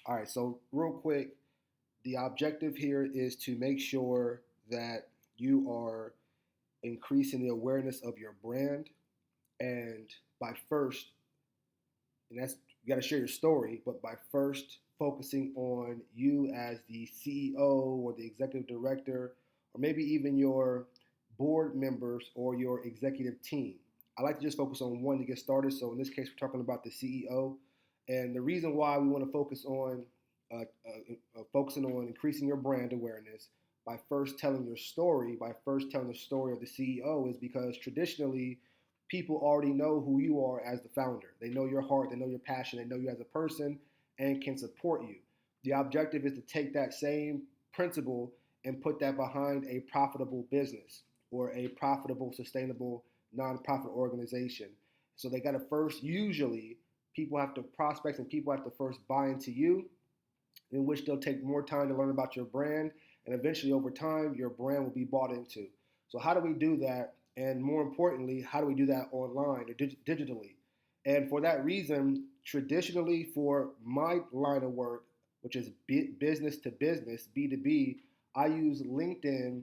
All right, so real quick, the objective here is to make sure that you are increasing the awareness of your brand, and by first, and that's you got to share your story, but by first focusing on you as the CEO or the executive director, or maybe even your board members or your executive team. I like to just focus on one to get started. So in this case, we're talking about the CEO, and the reason why we want to focusing on increasing your brand awareness by first telling your story, by first telling the story of the CEO, is because traditionally people already know who you are as the founder. They know your heart, they know your passion, they know you as a person, and can support you. The objective is to take that same principle and put that behind a profitable business or a profitable, sustainable nonprofit organization. So they got to first, usually, people have to prospects and people have to first buy into you, in which they'll take more time to learn about your brand, and eventually over time your brand will be bought into. So how do we do that? And more importantly, how do we do that online or digitally? And for that reason, traditionally for my line of work, which is business to business, B2B, I use LinkedIn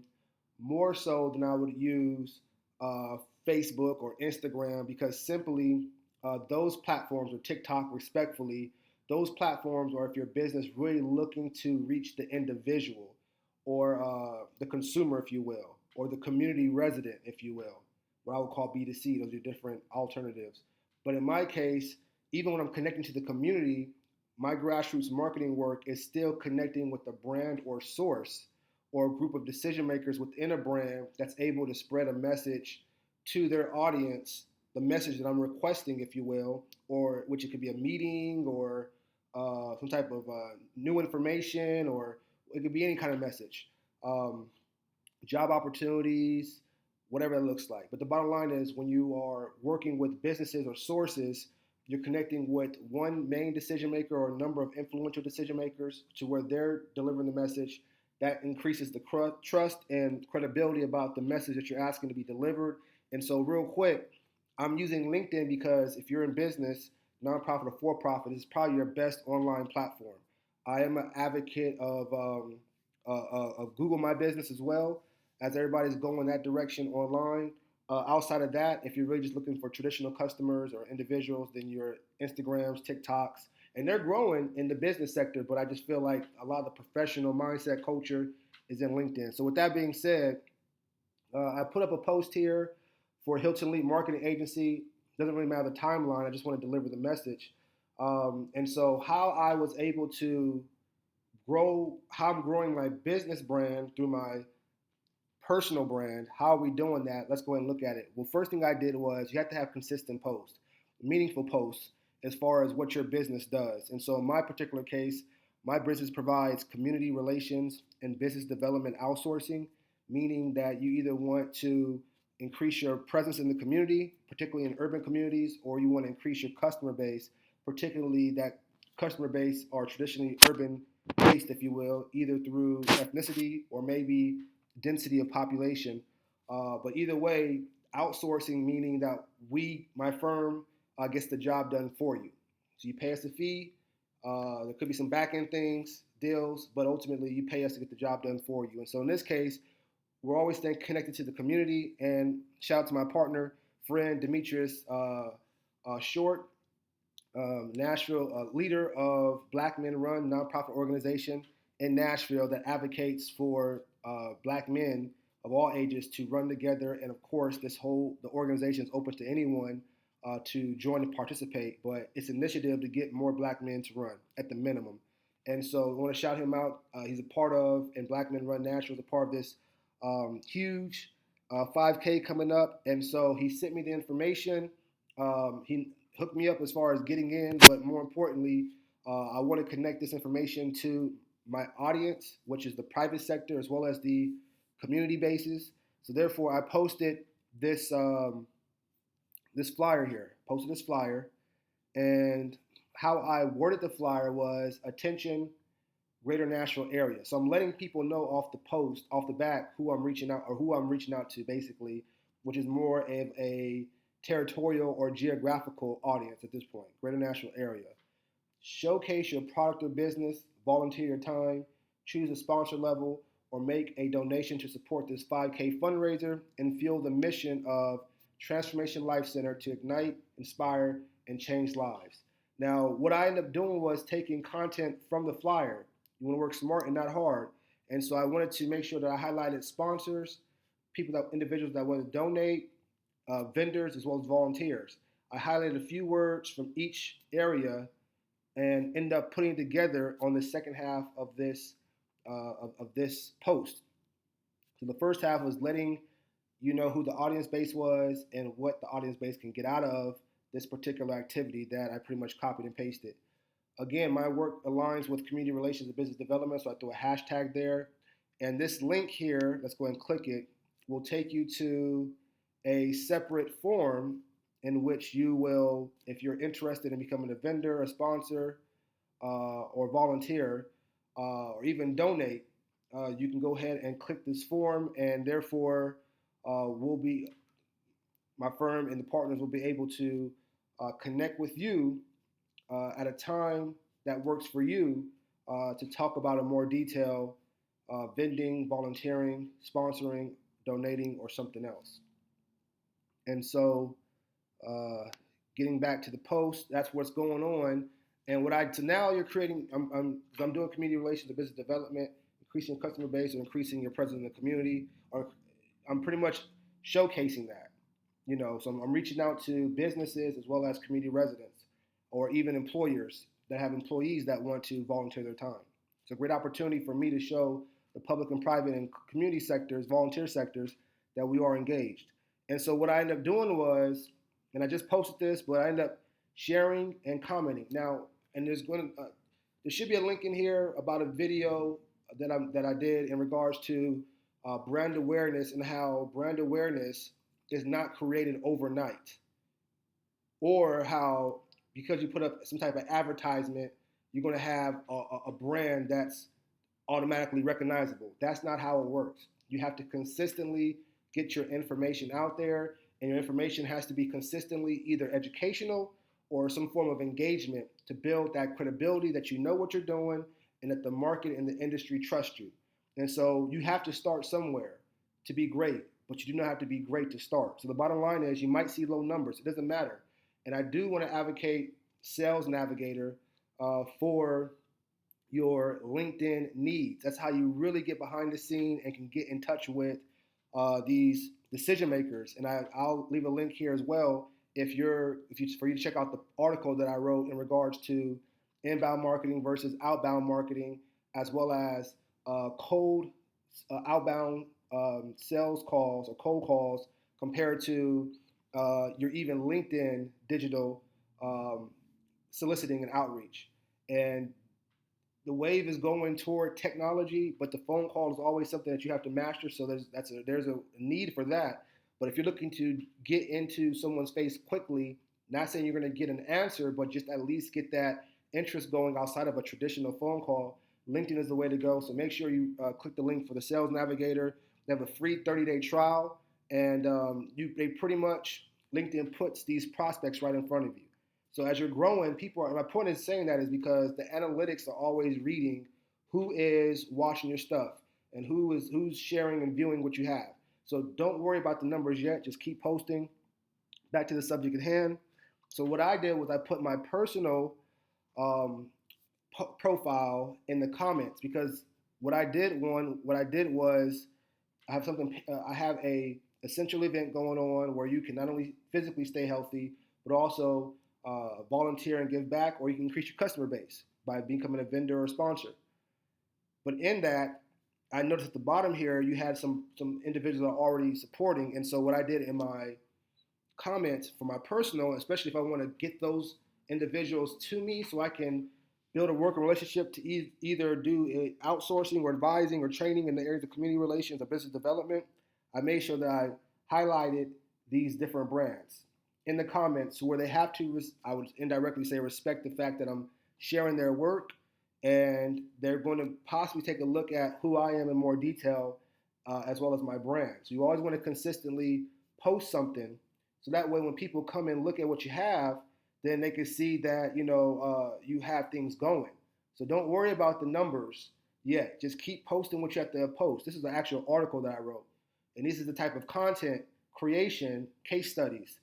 more so than I would use Facebook or Instagram, because simply those platforms, or TikTok respectfully, those platforms are if your business really looking to reach the individual or the consumer, if you will, or the community resident, if you will, what I would call B2C. Those are different alternatives. But in my case, even when I'm connecting to the community, my grassroots marketing work is still connecting with a brand or source or a group of decision makers within a brand that's able to spread a message to their audience, the message that I'm requesting, if you will, or which it could be a meeting or some type of new information, or it could be any kind of message, job opportunities, whatever it looks like. But the bottom line is, when you are working with businesses or sources, you're connecting with one main decision maker or a number of influential decision makers to where they're delivering the message. That increases the trust and credibility about the message that you're asking to be delivered. And so, real quick, I'm using LinkedIn because if you're in business, nonprofit or for-profit, it's probably your best online platform. I am an advocate of Google My Business as well, as everybody's going that direction online. Outside of that, if you're really just looking for traditional customers or individuals, then your Instagrams, TikToks, and they're growing in the business sector, but I just feel like a lot of the professional mindset culture is in LinkedIn. So with that being said, I put up a post here for Hylton Lead Marketing Agency. Doesn't really matter the timeline. I just want to deliver the message. And so how I was able to grow, how I'm growing my business brand through my personal brand. How are we doing that? Let's go ahead and look at it. Well, first thing I did was you have to have consistent posts, meaningful posts as far as what your business does. And so in my particular case, my business provides community relations and business development outsourcing, meaning that you either want to increase your presence in the community, particularly in urban communities, or you want to increase your customer base, particularly that customer base are traditionally urban based, if you will, either through ethnicity or maybe density of population. But either way, outsourcing meaning that my firm, gets the job done for you. So you pay us a fee. There could be some back end things, deals, but ultimately you pay us to get the job done for you. And so in this case, we're always staying connected to the community. And shout out to my partner, friend Demetrius Short, Nashville, leader of Black Men Run nonprofit organization in Nashville that advocates for Black men of all ages to run together. And of course, the organization is open to anyone to join and participate, but it's an initiative to get more Black men to run at the minimum. And so I want to shout him out. He's a part of, and Black Men Run Nashville is a part of this huge 5K coming up. And so he sent me the information. He hooked me up as far as getting in, but more importantly, I want to connect this information to my audience, which is the private sector as well as the community bases. So therefore, I posted this this flyer here. Posted this flyer, and how I worded the flyer was attention, Greater Nashville area. So I'm letting people know off the post, off the bat, who I'm reaching out to, basically, which is more of a territorial or geographical audience at this point, Greater Nashville area. showcase your product or business, volunteer your time, choose a sponsor level, or make a donation to support this 5K fundraiser and fuel the mission of Transformation Life Center to ignite, inspire, and change lives. Now, what I ended up doing was taking content from the flyer. You want to work smart and not hard. And so I wanted to make sure that I highlighted sponsors, individuals that want to donate, vendors, as well as volunteers. I highlighted a few words from each area and end up putting it together on the second half of this post. So the first half was letting you know who the audience base was and what the audience base can get out of this particular activity that I pretty much copied and pasted. Again, my work aligns with community relations and business development, so I threw a hashtag there. And this link here, let's go ahead and click it, will take you to a separate form in which you will, if you're interested in becoming a vendor, a sponsor, or volunteer, or even donate, you can go ahead and click this form, and therefore my firm and the partners will be able to connect with you at a time that works for you to talk about in more detail vending, volunteering, sponsoring, donating, or something else. And so getting back to the post, that's what's going on. And so now you're creating, I'm doing community relations and business development, increasing your customer base or increasing your presence in the community, or I'm pretty much showcasing that. So I'm reaching out to businesses as well as community residents or even employers that have employees that want to volunteer their time. It's a great opportunity for me to show the public and private and community sectors, volunteer sectors, that we are engaged. And so what I ended up doing was, and I just posted this, but I ended up sharing and commenting. Now, and there should be a link in here about a video that I did in regards to brand awareness and how brand awareness is not created overnight, or how because you put up some type of advertisement, you're going to have a brand that's automatically recognizable. That's not how it works. You have to consistently get your information out there, and your information has to be consistently either educational or some form of engagement to build that credibility that you know what you're doing and that the market and the industry trust you. And so you have to start somewhere to be great, but you do not have to be great to start. So the bottom line is you might see low numbers. It doesn't matter. And I do want to advocate Sales Navigator for your LinkedIn needs. That's how you really get behind the scene and can get in touch with these decision makers. And I'll leave a link here as well for you to check out the article that I wrote in regards to inbound marketing versus outbound marketing, as well as cold outbound sales calls or cold calls compared to your even LinkedIn digital soliciting and outreach. And the wave is going toward technology, but the phone call is always something that you have to master. So there's a need for that. But if you're looking to get into someone's face quickly, not saying you're going to get an answer, but just at least get that interest going outside of a traditional phone call, LinkedIn is the way to go. So make sure you click the link for the Sales Navigator. They have a free 30-day trial, and they pretty much, LinkedIn puts these prospects right in front of you. So as you're growing, my point in saying that is because the analytics are always reading who is watching your stuff and who's sharing and viewing what you have. So don't worry about the numbers yet. Just keep posting. Back to the subject at hand. So what I did was I put my personal profile in the comments, because what I did was I have a essential event going on where you can not only physically stay healthy, but also volunteer and give back, or you can increase your customer base by becoming a vendor or sponsor. But in that, I noticed at the bottom here, you had some individuals that are already supporting. And so what I did in my comments for my personal, especially if I want to get those individuals to me so I can build a working relationship to either do outsourcing or advising or training in the areas of community relations or business development, I made sure that I highlighted these different brands in the comments where they have to, I would indirectly say, respect the fact that I'm sharing their work, and they're going to possibly take a look at who I am in more detail, as well as my brand. So you always want to consistently post something, so that way when people come and look at what you have, then they can see that you have things going. So don't worry about the numbers yet. Just keep posting what you have to post. This is an actual article that I wrote, and this is the type of content creation, case studies,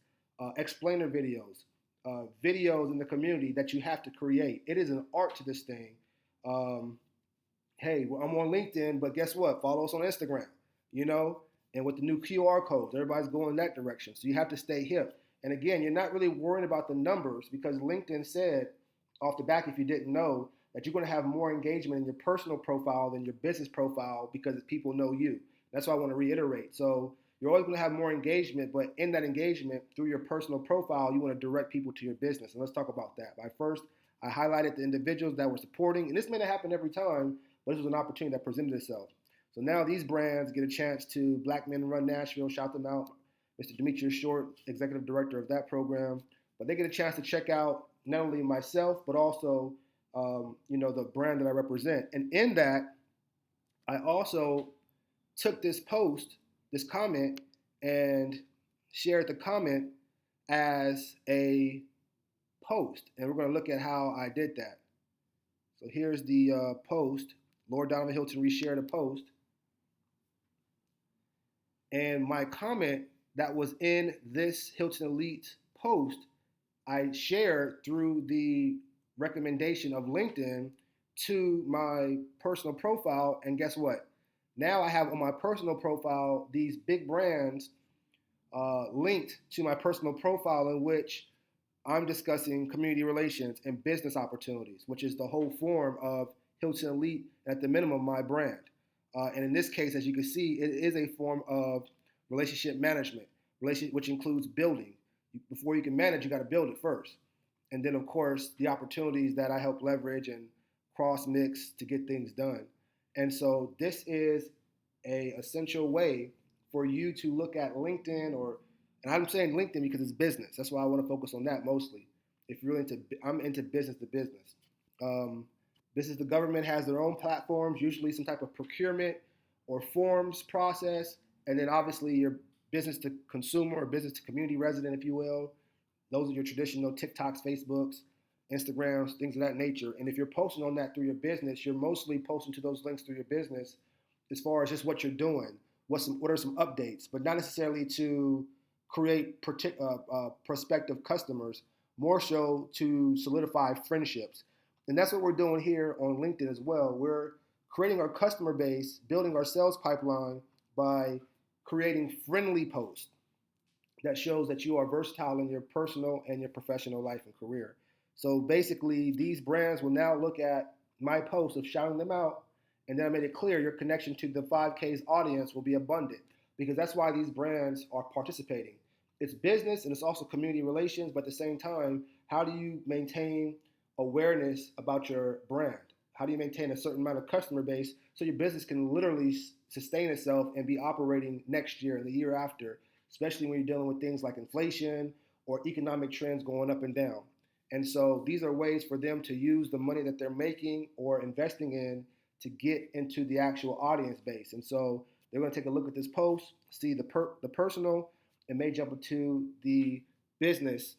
explainer videos, videos in the community that you have to create. It is an art to this thing. Um, hey, well, I'm on LinkedIn, but guess what? Follow us on Instagram, you know? And with the new QR codes, everybody's going that direction. So you have to stay hip. And again, you're not really worried about the numbers because LinkedIn said off the back, if you didn't know, that you're going to have more engagement in your personal profile than your business profile because people know you. That's why I want to reiterate. So you're always going to have more engagement, but in that engagement, through your personal profile, you want to direct people to your business. And let's talk about that. By first, I highlighted the individuals that were supporting, and this may not happen every time, but this was an opportunity that presented itself. So now these brands get a chance to Black Men Run Nashville, shout them out. Mr. Demetrius Short, executive director of that program. But they get a chance to check out not only myself, but also the brand that I represent. And in that, I also took this post, this comment, and shared the comment as a post. And we're going to look at how I did that. So here's the post. Lord Danavan Hylton reshared a post. And my comment that was in this Hylton Elite post, I shared through the recommendation of LinkedIn to my personal profile. And guess what? Now I have on my personal profile these big brands linked to my personal profile in which I'm discussing community relations and business opportunities, which is the whole form of Hylton Elite, at the minimum, my brand. And in this case, as you can see, it is a form of relationship management, which includes building. Before you can manage, you got to build it first. And then, of course, the opportunities that I help leverage and cross-mix to get things done. And so this is a essential way for you to look at LinkedIn, and I'm saying LinkedIn because it's business. That's why I want to focus on that mostly. If you're I'm into business to business. Business to government has their own platforms, usually some type of procurement or forms process, and then obviously your business to consumer or business to community resident, if you will. Those are your traditional TikToks, Facebooks, Instagrams, things of that nature. And if you're posting on that through your business, you're mostly posting to those links through your business as far as just what you're doing, what are some updates, but not necessarily to create prospective customers, more so to solidify friendships. And that's what we're doing here on LinkedIn as well. We're creating our customer base, building our sales pipeline by creating friendly posts that shows that you are versatile in your personal and your professional life and career. So basically, these brands will now look at my post of shouting them out, and then I made it clear your connection to the 5K's audience will be abundant, because that's why these brands are participating. It's business and it's also community relations, but at the same time, how do you maintain awareness about your brand? How do you maintain a certain amount of customer base so your business can literally sustain itself and be operating next year and the year after, especially when you're dealing with things like inflation or economic trends going up and down? And so these are ways for them to use the money that they're making or investing in to get into the actual audience base. And so they're going to take a look at this post, see the personal, and may jump into the business.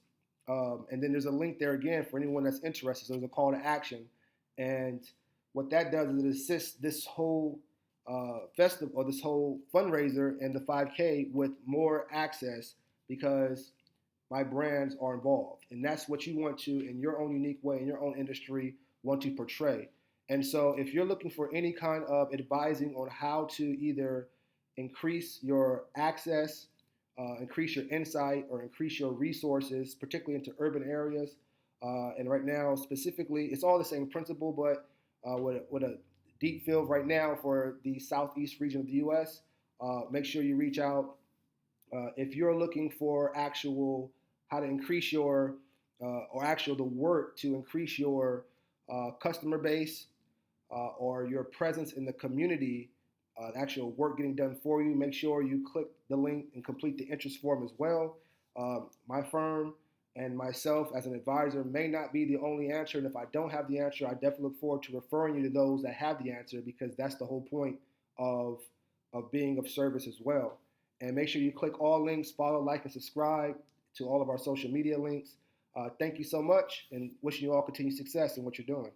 And then there's a link there again for anyone that's interested. So there's a call to action. And what that does is it assists this whole festival or this whole fundraiser and the 5K with more access because my brands are involved. And that's what you want to, in your own unique way, in your own industry, want to portray. And so if you're looking for any kind of advising on how to either increase your access, increase your insight, or increase your resources, particularly into urban areas, and right now specifically, it's all the same principle, but with a deep field right now for the southeast region of the U.S., make sure you reach out. If you're looking for actual how to increase your, or actual the work to increase your customer base or your presence in the community, actual work getting done for you, make sure you click the link and complete the interest form as well. My firm and myself as an advisor may not be the only answer, and if I don't have the answer, I definitely look forward to referring you to those that have the answer, because that's the whole point of being of service as well. And make sure you click all links, follow, like, and subscribe to all of our social media links. Thank you so much, and wishing you all continued success in what you're doing.